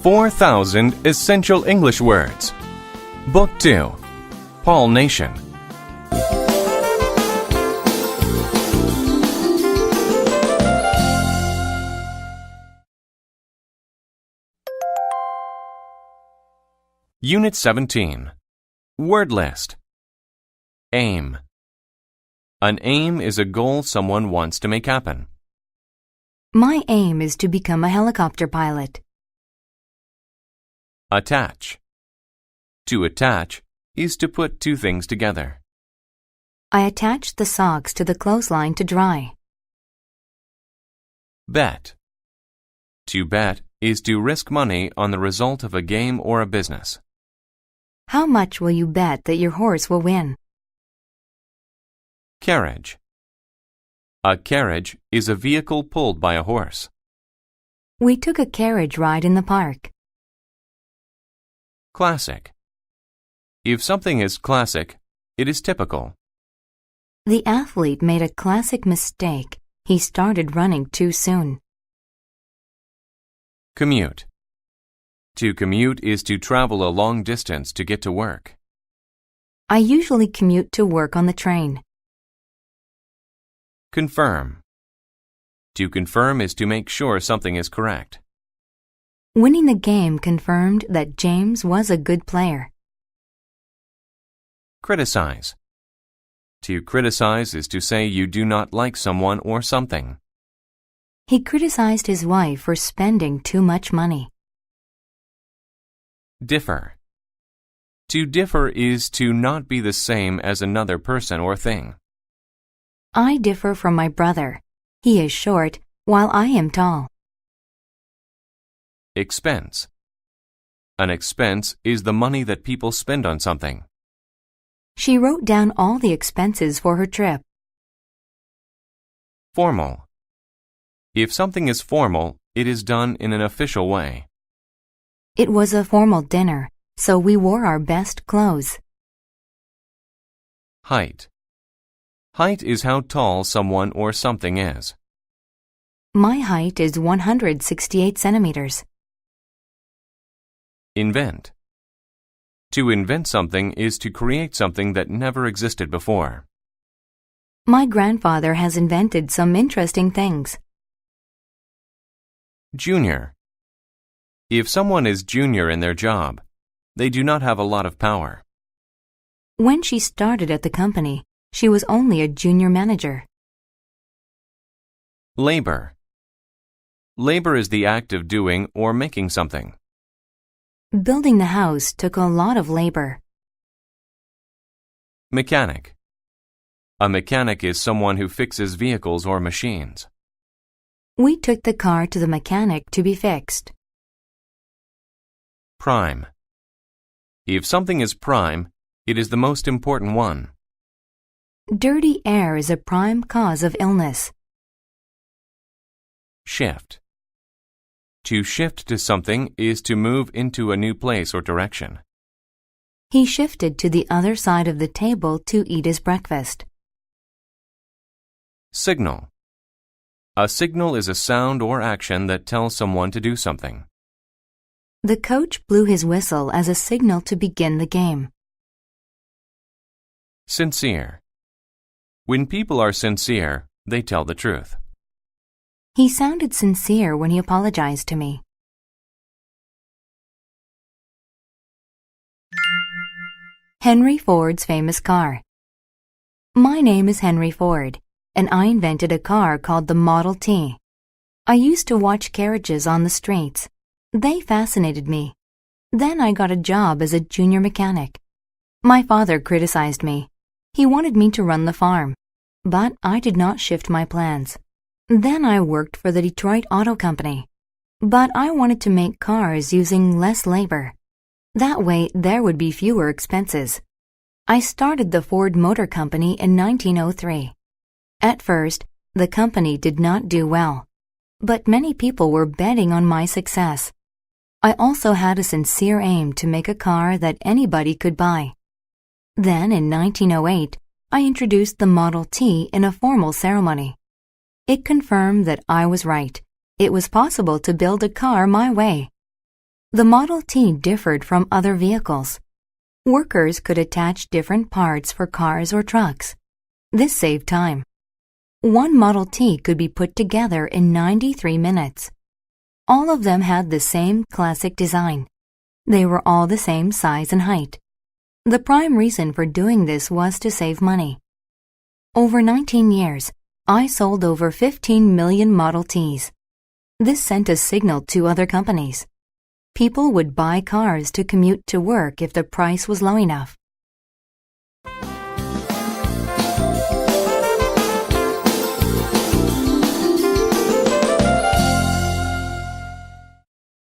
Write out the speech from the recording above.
4,000 Essential English Words. Book 2. Paul Nation. Unit 17. Word list. Aim. An aim is a goal someone wants to make happen. My aim is to become a helicopter pilot. Attach. To attach is to put two things together. I attached the socks to the clothesline to dry. Bet. To bet is to risk money on the result of a game or a business. How much will you bet that your horse will win? Carriage. A carriage is a vehicle pulled by a horse. We took a carriage ride in the park. Classic. If something is classic, it is typical. The athlete made a classic mistake. He started running too soon. Commute. To commute is to travel a long distance to get to work. I usually commute to work on the train. Confirm. To confirm is to make sure something is correct. Winning the game confirmed that James was a good player. Criticize. To criticize is to say you do not like someone or something. He criticized his wife for spending too much money. Differ. To differ is to not be the same as another person or thing. I differ from my brother. He is short, while I am tall. Expense. An expense is the money that people spend on something. She wrote down all the expenses for her trip. Formal. If something is formal, it is done in an official way. It was a formal dinner, so we wore our best clothes. Height. Height is how tall someone or something is. My height is 168 centimeters. Invent. To invent something is to create something that never existed before. My grandfather has invented some interesting things. Junior. If someone is junior in their job, they do not have a lot of power. When she started at the company, she was only a junior manager. Labor. Labor is the act of doing or making something. Building the house took a lot of labor. Mechanic. A mechanic is someone who fixes vehicles or machines. We took the car to the mechanic to be fixed. Prime. If something is prime, it is the most important one. Dirty air is a prime cause of illness. Shift. To shift to something is to move into a new place or direction. He shifted to the other side of the table to eat his breakfast. Signal. A signal is a sound or action that tells someone to do something. The coach blew his whistle as a signal to begin the game. Sincere. When people are sincere, they tell the truth. He sounded sincere when he apologized to me. Henry Ford's famous car. My name is Henry Ford, and I invented a car called the Model T. I used to watch carriages on the streets. They fascinated me. Then I got a job as a junior mechanic. My father criticized me. He wanted me to run the farm, but I did not shift my plans. Then I worked for the Detroit Auto Company, but I wanted to make cars using less labor. That way there would be fewer expenses. I started the Ford Motor Company in 1903. At first, the company did not do well, but many people were betting on my success. I also had a sincere aim to make a car that anybody could buy. Then, in 1908, I introduced the Model T in a formal ceremony. It confirmed that I was right. It was possible to build a car my way. The Model T differed from other vehicles. Workers could attach different parts for cars or trucks. This saved time. One Model T could be put together in 93 minutes. All of them had the same classic design. They were all the same size and height. The prime reason for doing this was to save money. Over 19 years, I sold over 15 million Model Ts. This sent a signal to other companies. People would buy cars to commute to work if the price was low enough.